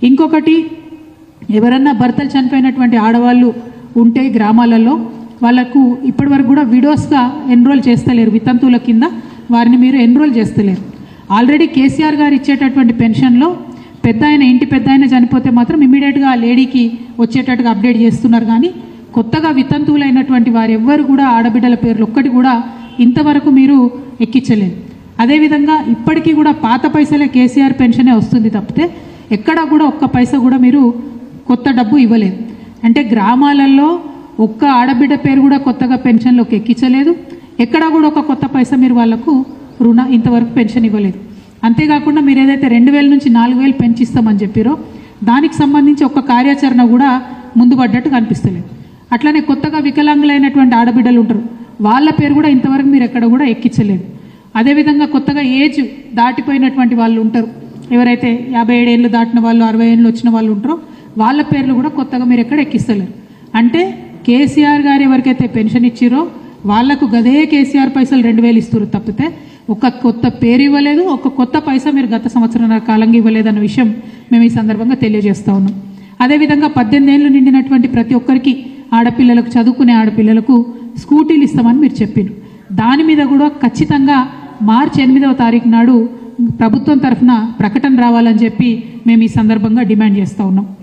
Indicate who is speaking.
Speaker 1: ఇంకొకటి, ఎవరన్నా భర్తలు చనిపోయినటువంటి ఆడవాళ్ళు ఉంటే గ్రామాలలో వాళ్ళకు ఇప్పటివరకు కూడా విడోస్గా ఎన్రోల్ చేస్తలేరు, వితంతువుల కింద వారిని మీరు ఎన్రోల్ చేస్తలేరు. ఆల్రెడీ కేసీఆర్ గారు ఇచ్చేటటువంటి పెన్షన్లో పెద్ద ఆయన, ఇంటి పెద్ద ఆయన చనిపోతే మాత్రం ఇమీడియట్గా ఆ లేడీకి వచ్చేటట్టుగా అప్డేట్ చేస్తున్నారు. కానీ కొత్తగా వితంతువులైనటువంటి వారు ఎవ్వరు కూడా ఆడబిడ్డల పేర్లు ఒక్కటి కూడా ఇంతవరకు మీరు ఎక్కించలేదు. అదేవిధంగా ఇప్పటికీ కూడా పాత పైసలే కేసీఆర్ పెన్షనే వస్తుంది తప్పితే ఎక్కడా కూడా ఒక్క పైసా కూడా మీరు కొత్త డబ్బు ఇవ్వలేదు. అంటే గ్రామాలలో ఒక్క ఆడబిడ్డ పేరు కూడా కొత్తగా పెన్షన్లోకి ఎక్కించలేదు. ఎక్కడా కూడా ఒక కొత్త పైసా మీరు వాళ్లకు ఇంతవరకు పెన్షన్ ఇవ్వలేదు. అంతేకాకుండా మీరు ఏదైతే 2000 నుంచి 4000 పెంచిస్తామని చెప్పారో దానికి సంబంధించి ఒక కార్యాచరణ కూడా ముందు పడ్డట్టు కనిపిస్తలేదు. అట్లనే కొత్తగా వికలాంగులైనటువంటి ఆడబిడ్డలు ఉంటారు, వాళ్ళ పేరు కూడా ఇంతవరకు మీరు ఎక్కడ కూడా ఎక్కించలేదు. అదేవిధంగా కొత్తగా ఏజ్ దాటిపోయినటువంటి వాళ్ళు ఉంటారు, ఎవరైతే 57 ఏళ్ళు దాటిన వాళ్ళు, 60 ఏళ్ళు వచ్చిన వాళ్ళు ఉంటారో వాళ్ళ పేర్లు కూడా కొత్తగా మీరు ఎక్కడ ఎక్కిస్తలేరు. అంటే కేసీఆర్ గారు ఎవరికైతే పెన్షన్ ఇచ్చిరో వాళ్లకు గదే కేసీఆర్ పైసలు 2000 ఇస్తారు తప్పితే ఒక కొత్త పేరు ఇవ్వలేదు, ఒక కొత్త పైసా మీరు గత సంవత్సరాల కాలంగా ఇవ్వలేదన్న విషయం మేము ఈ సందర్భంగా తెలియజేస్తా ఉన్నాం. అదేవిధంగా 18 ఏళ్ళు నిండినటువంటి ప్రతి ఒక్కరికి ఆడపిల్లలకు, చదువుకునే ఆడపిల్లలకు స్కూటీలు ఇస్తామని మీరు చెప్పారు. దాని మీద కూడా ఖచ్చితంగా మార్చి 8వ తారీఖు నాడు ప్రభుత్వం తరఫున ప్రకటన రావాలని చెప్పి మేము ఈ సందర్భంగా డిమాండ్ చేస్తూ ఉన్నాం.